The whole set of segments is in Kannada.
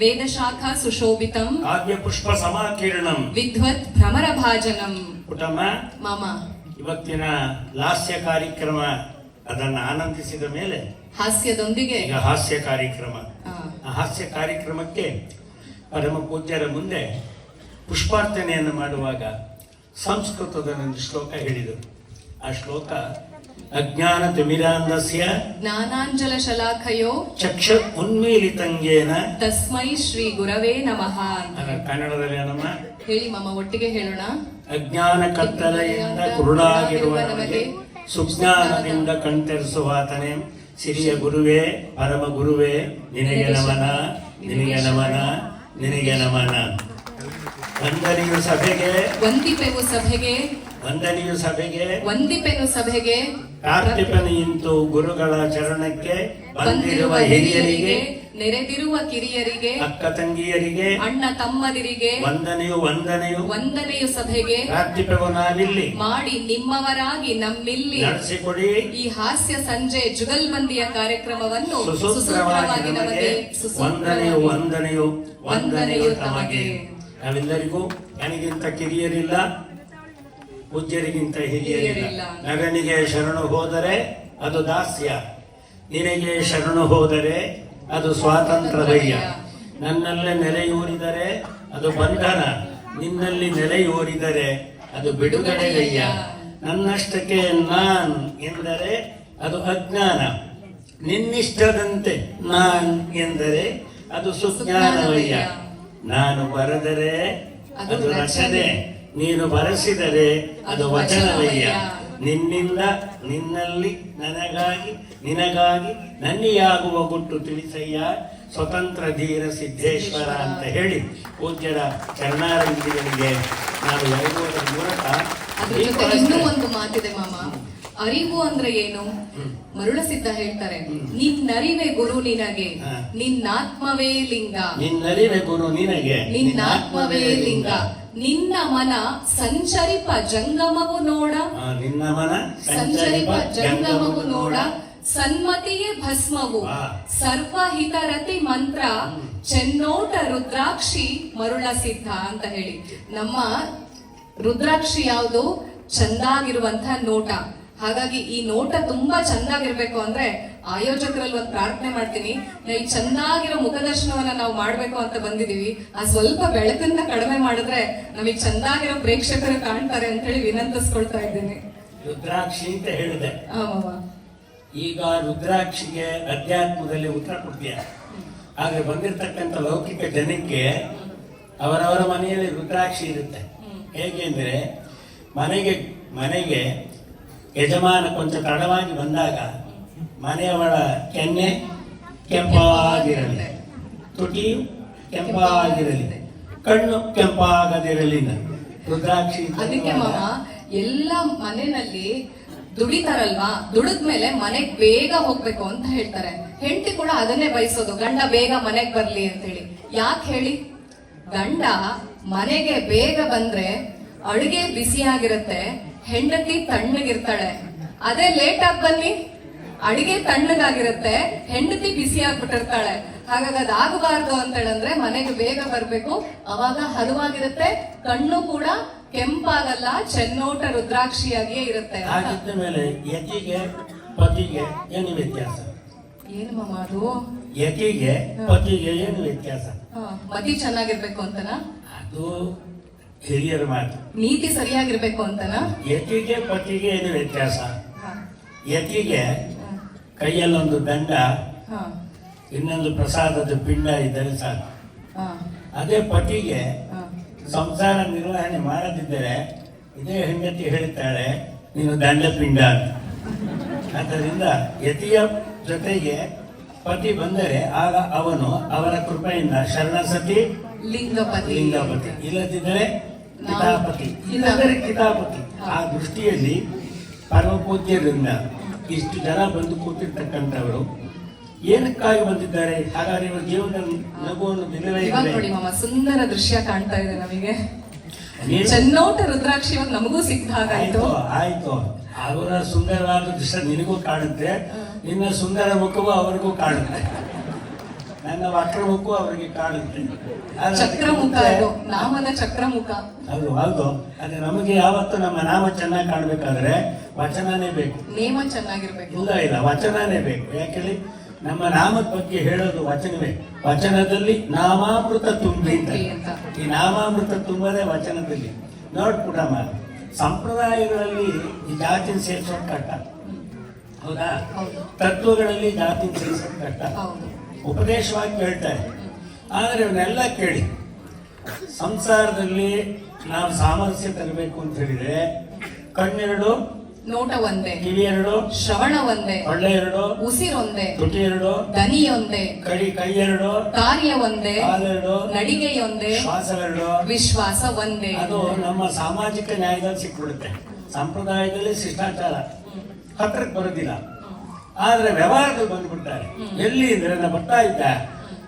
ವೇದ ಶಾಖಾ ಸುಶೋಭಿತಂ ಕಾವ್ಯ ಪುಷ್ಪ ಸಮಾಕೀರ್ಣಂ ವಿದ್ವತ್ ಭ್ರಮರ ಭಾಜನಂ. ಪುಟಮ್ಮ, ಮಾಮ, ಇವತ್ತಿನ ಲಾಸ್ಯ ಕಾರ್ಯಕ್ರಮ ಅದನ್ನು ಆನಂದಿಸಿದ ಮೇಲೆ ಹಾಸ್ಯದೊಂದಿಗೆ ಈಗ ಹಾಸ್ಯ ಕಾರ್ಯಕ್ರಮ. ಆ ಹಾಸ್ಯ ಕಾರ್ಯಕ್ರಮಕ್ಕೆ ಪರಮ ಪೂಜ್ಯರ ಮುಂದೆ ಪುಷ್ಪಾರ್ಚನೆಯನ್ನು ಮಾಡುವಾಗ ಸಂಸ್ಕೃತದ ಒಂದು ಶ್ಲೋಕ ಹೇಳಿದರು. ಆ ಶ್ಲೋಕ ಅಜ್ಞಾನ ತಿಮಿರಾಂಧಸ್ಯ ಜ್ಞಾನಾಂಜಲ ಶಲಾಖಯೋ ಚಕ್ಷು ಉನ್ಮೀಲಿತಂಗೇನ ತಸ್ಮೈ ಶ್ರೀ ಗುರವೇ ನಮಃ. ಕನ್ನಡದಲ್ಲಿ ನಮ್ಮ ಹೇಳಿ ಮಾಮ, ಒಟ್ಟಿಗೆ ಹೇಳೋಣ. ಅಜ್ಞಾನ ಕತ್ತಲೆಯಿಂದ ಕುರುಡಾಗಿರುವ ನಮಗೆ ಸುಜ್ಞಾನದಿಂದ ಕಣ್ತೆರೆಸುವಾತನೇ ಸಿರಿಯ ಗುರುವೇ, ಪರಮ ಗುರುವೇ, ನಿನಗೆ ನಮನ, ನಿನಗೆ ನಮನ, ನಿನಗೆ ನಮನ. ವಂದನೆಯು ಸಭೆಗೆ, ವಂದಿಪೆವು ಸಭೆಗೆ, ವಂದನೆಯು ಸಭೆಗೆ, ವಂದಿಪೆನು ಸಭೆಗೆ, ಪ್ರಾರ್ಥಿಪನೆಯಿಂತು ಗುರುಗಳ ಚರಣಕ್ಕೆ ಬಂದಿರುವ ಹಿರಿಯರಿಗೆ, ನೆರೆದಿರುವ ಕಿರಿಯರಿಗೆ, ಅಕ್ಕ ತಂಗಿಯರಿಗೆ, ಅಣ್ಣ ತಮ್ಮದಿರಿಗೆ ವಂದನೆಯು ವಂದನೆಯು ವಂದನೆಯು ಸಭೆಗೆ. ಪ್ರಾರ್ಥಿಪೆವು ನಾವಿಲ್ಲಿ ಮಾಡಿ ನಿಮ್ಮವರಾಗಿ ನಮ್ಮಿಲ್ಲಿ ನಡೆಸಿಕೊಡಿ ಈ ಹಾಸ್ಯ ಸಂಜೆ ಜುಗಲ್ಬಂದಿಯ ಕಾರ್ಯಕ್ರಮವನ್ನು ಸುಸೂತ್ರವಾಗಿ ನಮಗೆ. ವಂದನೆಯು ವಂದನೆಯು ವಂದನೆಯು ತಮಗೆ. ನಾವೆಲ್ಲರಿಗೂ ನನಗಿಂತ ಕಿರಿಯರಿಲ್ಲ, ಪೂಜ್ಯರಿಗಿಂತ ಹಿರಿಯರಿಲ್ಲ. ನಗನಿಗೆ ಶರಣು ಹೋದರೆ ಅದು ದಾಸ್ಯ, ನಿನಗೆ ಶರಣು ಹೋದರೆ ಅದು ಸ್ವಾತಂತ್ರ್ಯವಯ್ಯ. ನನ್ನಲ್ಲೇ ನೆಲೆಯೂರಿದರೆ ಅದು ಬಂಧನ, ನಿನ್ನಲ್ಲಿ ನೆಲೆಯೂರಿದರೆ ಅದು ಬಿಡುಗಡೆಗಯ್ಯ. ನನ್ನಷ್ಟಕ್ಕೆ ನಾನ್ ಎಂದರೆ ಅದು ಅಜ್ಞಾನ, ನಿನ್ನಿಷ್ಟದಂತೆ ನಾನ್ ಎಂದರೆ ಅದು ಸುಜ್ಞಾನವಯ್ಯ. ನಾನು ಬರೆದರೆ ಅದು ರಚನೆ, ನೀನು ಬರೆಸಿದರೆ ಅದು ವಚನವಯ್ಯ. ನಿನ್ನಿಂದ ನಿನ್ನಲ್ಲಿ ನನಗಾಗಿ ನಿನಗಾಗಿ ನನ್ನಿಯಾಗುವ ಗುಟ್ಟು ತಿಳಿಸಯ್ಯ, ಸ್ವತಂತ್ರ ಧೀರ ಸಿದ್ದೇಶ್ವರ ಅಂತ ಹೇಳಿ ಪೂಜ್ಯರ ಚರಣಾರವಿಂದಗಳಿಗೆ ನಾವು ಎಳೆಯುವುದರ ಮೂಲಕ. ಅದ್ರ ಜೊತೆ ಇನ್ನೂ ಒಂದು ಮಾತಿದೆ ಮಾಮ. ಅರಿವು ಅಂದ್ರೆ ಏನು? ಮರುಳಸಿದ್ಧ ಹೇಳ್ತಾರೆ, ನಿನ್ನರಿವೆ ಗುರು ನಿನಗೆ, ನಿನ್ನಾತ್ಮವೇ ಲಿಂಗ. ನಿನ್ನರಿವೆ ಗುರು ನಿನಗೆ, ನಿನ್ನಾತ್ಮವೇ ಲಿಂಗ. ನಿನ್ನ ಮನ ಸಂಚರಿಪ ಜಂಗಮವು ನೋಡ, ನಿನ್ನ ಮನ ಸಂಚರಿಪ ಜಂಗಮವು ನೋಡ. ಸನ್ಮತಿಯೇ ಭಸ್ಮವು ಸರ್ವಹಿತರತಿ ಮಂತ್ರ, ಚೆನ್ನೋಟ ರುದ್ರಾಕ್ಷಿ ಮರುಳ ಸಿದ್ಧ ಅಂತ ಹೇಳಿ. ನಮ್ಮ ರುದ್ರಾಕ್ಷಿ ಯಾವುದು? ಚಂದಾಗಿರುವಂತಹ ನೋಟ. ಹಾಗಾಗಿ ಈ ನೋಟ ತುಂಬಾ ಚಂದಾಗಿರ್ಬೇಕು ಅಂದ್ರೆ ಆಯೋಜಕರಲ್ಲಿ ಒಂದು ಪ್ರಾರ್ಥನೆ ಮಾಡ್ತೀನಿ, ಈ ಚಂದಾಗಿರೋ ಮುಖದರ್ಶನವನ್ನ ನಾವು ಮಾಡ್ಬೇಕು ಅಂತ ಬಂದಿದೀವಿ. ಆ ಸ್ವಲ್ಪ ಬೆಳಕನ್ನ ಕಡಿಮೆ ಮಾಡಿದ್ರೆ ನಮಗೆ ಚಂದಾಗಿರೋ ಪ್ರೇಕ್ಷಕರು ಕಾಣ್ತಾರೆ ಅಂತ ಹೇಳಿ ವಿನಂತಿಸ್ಕೊಳ್ತಾ ಇದ್ದೀನಿ. ರುದ್ರಾಕ್ಷಿ ಅಂತ ಹೇಳಿದೆ. ಈಗ ರುದ್ರಾಕ್ಷಿಗೆ ಅಧ್ಯಾತ್ಮದಲ್ಲಿ ಉತ್ತರ ಕೊಡ್ತೀಯ. ಆದ್ರೆ ಬಂದಿರತಕ್ಕಂಥ ಲೌಕಿಕ ಜನಕ್ಕೆ ಅವರವರ ಮನೆಯಲ್ಲಿ ರುದ್ರಾಕ್ಷಿ ಇರುತ್ತೆ. ಹೇಗೆ ಅಂದ್ರೆ ಮನೆಗೆ ಯಜಮಾನ ಕೊಂಚ ತಡವಾಗಿ ಬಂದಾಗ ಮನೆಯವಳ ಕೆನ್ನೆ ಕೆಂಪಾಗಿರಲಿ, ತುಟಿಯು ಕೆಂಪಾಗಿರಲಿ, ಕಣ್ಣು ಕೆಂಪಾಗದಿರಲಿ. ರುದ್ರಾಕ್ಷಿ ಅದಕ್ಕೆ ಮಾಮ ಎಲ್ಲ ಮನೆಯಲ್ಲಿ ದುಡಿತಾರಲ್ವಾ, ದುಡಿದ್ಮೇಲೆ ಮನೆಗ್ ಬೇಗ ಹೋಗ್ಬೇಕು ಅಂತ ಹೇಳ್ತಾರೆ. ಹೆಂಡತಿ ಕೂಡ ಅದನ್ನೇ ಬಯಸೋದು, ಗಂಡ ಬೇಗ ಮನೆಗ್ ಬರ್ಲಿ ಅಂತ ಹೇಳಿ. ಯಾಕೆ ಹೇಳಿ? ಗಂಡ ಮನೆಗೆ ಬೇಗ ಬಂದ್ರೆ ಅಡುಗೆ ಬಿಸಿಯಾಗಿರುತ್ತೆ, ಹೆಂಡತಿ ತಣ್ಣಗಿರ್ತಾಳೆ. ಅದೇ ಲೇಟ್ ಆಗಿ ಬನ್ನಿ, ಅಡಿಗೆ ತಣ್ಣಗಾಗಿರುತ್ತೆ, ಹೆಂಡತಿ ಬಿಸಿ ಆಗ್ಬಿಟ್ಟಿರ್ತಾಳೆ. ಹಾಗಾಗಿ ಅದಾಗಬಾರ್ದು ಅಂತ ಹೇಳಂದ್ರೆ ಮನೆಗೆ ಬೇಗ ಬರ್ಬೇಕು, ಅವಾಗ ಹರುವಾಗಿರುತ್ತೆ, ಕಣ್ಣು ಕೂಡ ಕೆಂಪಾಗಲ್ಲ, ಚೆನ್ನೋಟ ರುದ್ರಾಕ್ಷಿಯಾಗಿಯೇ ಇರುತ್ತೆ. ಹಾಗಿದ್ದ ಮೇಲೆ ಯತಿಗೆ ಪತಿಗೆ ಏನು ವ್ಯತ್ಯಾಸ? ಏನು ಮಾಮ ಅದು? ಯತಿಗೆ ಪತಿಗೆ ಏನು ವ್ಯತ್ಯಾಸ? ಮತಿ ಚೆನ್ನಾಗಿರ್ಬೇಕು ಅಂತನಾ? ಅದು ಹಿರಿಯರ ಮಾತು. ನೀತಿ ಸರಿಯಾಗಿರ್ಬೇಕು ಅಂತನಾ? ಯತಿಗೆ ಪತಿಗೆ ಏನು ವ್ಯತ್ಯಾಸ? ಯತಿಗೆ ಕೈಯಲ್ಲೊಂದು ದಂಡ, ಇನ್ನೊಂದು ಪ್ರಸಾದದ ಪಿಂಡ ಇದ್ದರೆ ಸಾಕು. ಅದೇ ಪತಿಗೆ ಸಂಸಾರ ನಿರ್ವಹಣೆ ಮಾಡದಿದ್ದರೆ ಇದೇ ಹೆಂಡತಿ ಹೇಳ್ತಾಳೆ ನೀನು ದಂಡ ಪಿಂಡ ಅಂತ. ಆದ್ದರಿಂದ ಯತಿಯ ಜೊತೆಗೆ ಪತಿ ಬಂದರೆ ಆಗ ಅವನು ಅವರ ಕೃಪೆಯಿಂದ ಶರಣಸತಿ ಲಿಂಗಪತಿ, ಇಲ್ಲದಿದ್ದರೆ ಕಿತಾಪತಿ, ಇಲ್ಲದರೆ ಕಿತಾಪತಿ. ಆ ದೃಷ್ಟಿಯಲ್ಲಿ ಪರಮ ಪೂಜ್ಯರಿಂದ ಇಷ್ಟು ಜನ ಬಂದು ಕೂತಿರ್ತಕ್ಕಂಥವರು ಏನಕ್ಕಾಗಿ ಬಂದಿದ್ದಾರೆ? ಹಾಗಾದ್ರೆ ಇವರು ಜೀವನದ ನಗುವನ್ನು ನೋಡಿ ಮಾಮ, ಸುಂದರ ದೃಶ್ಯ ಕಾಣ್ತಾ ಇದೆ ನಮಗೆ. ಚೆನ್ನೋಟ ರುದ್ರಾಕ್ಷಿ ನಮಗೂ ಸಿಕ್ಕ ಹಾಗಾಯ್ತು. ಆಯ್ತು, ಅವರ ಸುಂದರವಾದ ದೃಶ್ಯ ನಿನಗೂ ಕಾಣುತ್ತೆ, ನಿನ್ನ ಸುಂದರ ಮುಖವೂ ಅವರಿಗೂ ಕಾಣುತ್ತೆ. ನನ್ನ ವಕ್ರಮುಖವು ಅವರಿಗೆ ಕಾಣುತ್ತೆ. ಆದ್ರೆ ಚಕ್ರಮುಖ ಅದಕ್ಕೆ ಅದು ನಾಮದ ಚಕ್ರಮುಖ. ಹೌದು ಅದು ನಮಗೆ ಯಾವತ್ತು ನಮ್ಮ ನಾಮ ಚೆನ್ನಾಗಿ ಕಾಣಬೇಕಾದ್ರೆ ವಚನನೇ ಬೇಕು. ನೇಮ ಚೆನ್ನಾಗಿರ್ಬೇಕು. ಇಲ್ಲ ವಚನನೇ ಬೇಕು. ಯಾಕೆಳಿ ನಮ್ಮ ನಾಮದ ಬಗ್ಗೆ ಹೇಳೋದು ವಚನವೇ. ವಚನದಲ್ಲಿ ನಾಮಾಮೃತ ತುಂಬಿ ಅಂತ. ಈ ನಾಮಾಮೃತ ತುಂಬದೇ ವಚನದಲ್ಲಿ. ನೋಡ್ಬಿಡಮ್ಮ, ಸಂಪ್ರದಾಯಗಳಲ್ಲಿ ಈ ಜಾತಿನ ಸೇರಿಸೋದು ಕಟ್ಟ, ಹೌದಾ? ಹೌದು. ತತ್ವಗಳಲ್ಲಿ ಜಾತಿನ ಸೇರಿಸೋದು ಕಟ್ಟ. ಹೌದು. ಉಪದೇಶವಾಗಿ ಕೇಳ್ತಾರೆ. ಆದರೆ ಇವನ್ನೆಲ್ಲ ಕೇಳಿ ಸಂಸಾರದಲ್ಲಿ ನಾವು ಸಾಮರಸ್ಯ ತರಬೇಕು ಅಂತ ಹೇಳಿದ್ರೆ ಕಣ್ಣೆರಡು, ನೋಟ ಒಂದೇ, ಕಿವಿ ಎರಡು, ಶ್ರವಣ ಒಂದೇ, ಒಳ್ಳೆ ಎರಡು, ಉಸಿರೊಂದೇ, ತುಟಿ ಎರಡು, ದನಿಯೊಂದೇ, ಕೈ ಎರಡು, ಕಾರ್ಯ ಒಂದೇ, ಕಾಲೆರಡು, ನಡಿಗೆಯೊಂದೇ, ಶ್ವಾಸವೆರಡು. ವಿಶ್ವಾಸ ಒಂದೇ. ಅದು ನಮ್ಮ ಸಾಮಾಜಿಕ ನ್ಯಾಯದಲ್ಲಿ ಸಿಕ್ಬಿಡುತ್ತೆ. ಸಂಪ್ರದಾಯದಲ್ಲಿ ಶಿಷ್ಟಾಚಾರ ಹತ್ರಕ್ಕೆ ಬರೋದಿಲ್ಲ. ಆದ್ರೆ ವ್ಯವಹಾರದಲ್ಲಿ ಬಂದ್ಬಿಡ್ತಾರೆ. ಎಲ್ಲಿ ಅಂದ್ರೆ ನಾ ಬರ್ತಾ ಇದ್ದ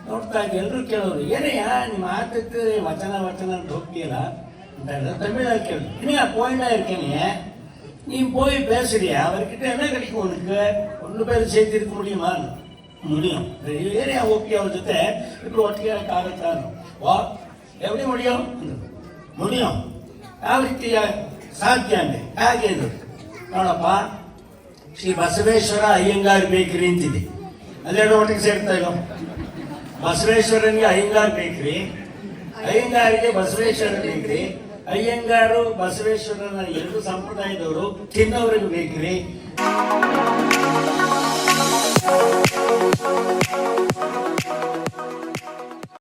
ನೋಡ್ತಾ ಇದ್ದ ಎಲ್ಲರೂ ಕೇಳೋರು, ಏನಯ್ಯ ನಿಮ್ಮ ಆತಕ್ಕೆ ವಚನ ಅಂತ ಹೋಗ್ತೀಯಲ್ಲ ಅಂತ ಹೇಳಿದ್ರೆ ತಮಿಳಲ್ಲಿ ಕೇಳಿದ್ರು. ಇನ್ನೇ போயிட்டா இருக்கேனே, நீ போய் பேசுறியா, அவர்கிட்ட என்ன கிடைக்கும் உனக்கு? ஒன்று பேர் சேர்த்திருக்க முடியும். ஏரியா ஓகே, ಅವ್ರ ಜೊತೆ ಇಬ್ರು ಒಟ್ಟಿಗೆ ಇರೋಕ್ಕಾಗತ್ತಾ? ವಾ ಎವಡಿ முடியும் ಯಾವ ರೀತಿಯ ಸಾಧ್ಯ ಅಂದೆ. ಹಾಗೆ ಅಂದ್ರು. ನೋಡಪ್ಪ, ಶ್ರೀ ಬಸವೇಶ್ವರ ಅಯ್ಯಂಗಾರ್ ಬೇಕರಿ ಅಂತಿದೆ. ಅದೆರಡು ಒಟ್ಟಿಗೆ ಸೇರ್ತಾ ಇಲ್ಲ. ಬಸವೇಶ್ವರನಿಗೆ ಅಯ್ಯಂಗಾರ್ ಬೇಕರಿ, ಅಯ್ಯಂಗಾರಿಗೆ ಬಸವೇಶ್ವರ ಬೇಕರಿ. ಅಯ್ಯಂಗಾರು ಬಸವೇಶ್ವರನ ಎರಡು ಸಂಪ್ರದಾಯದವರು ತಿನ್ನೋರಿಗೆ ಬೇಕರಿ.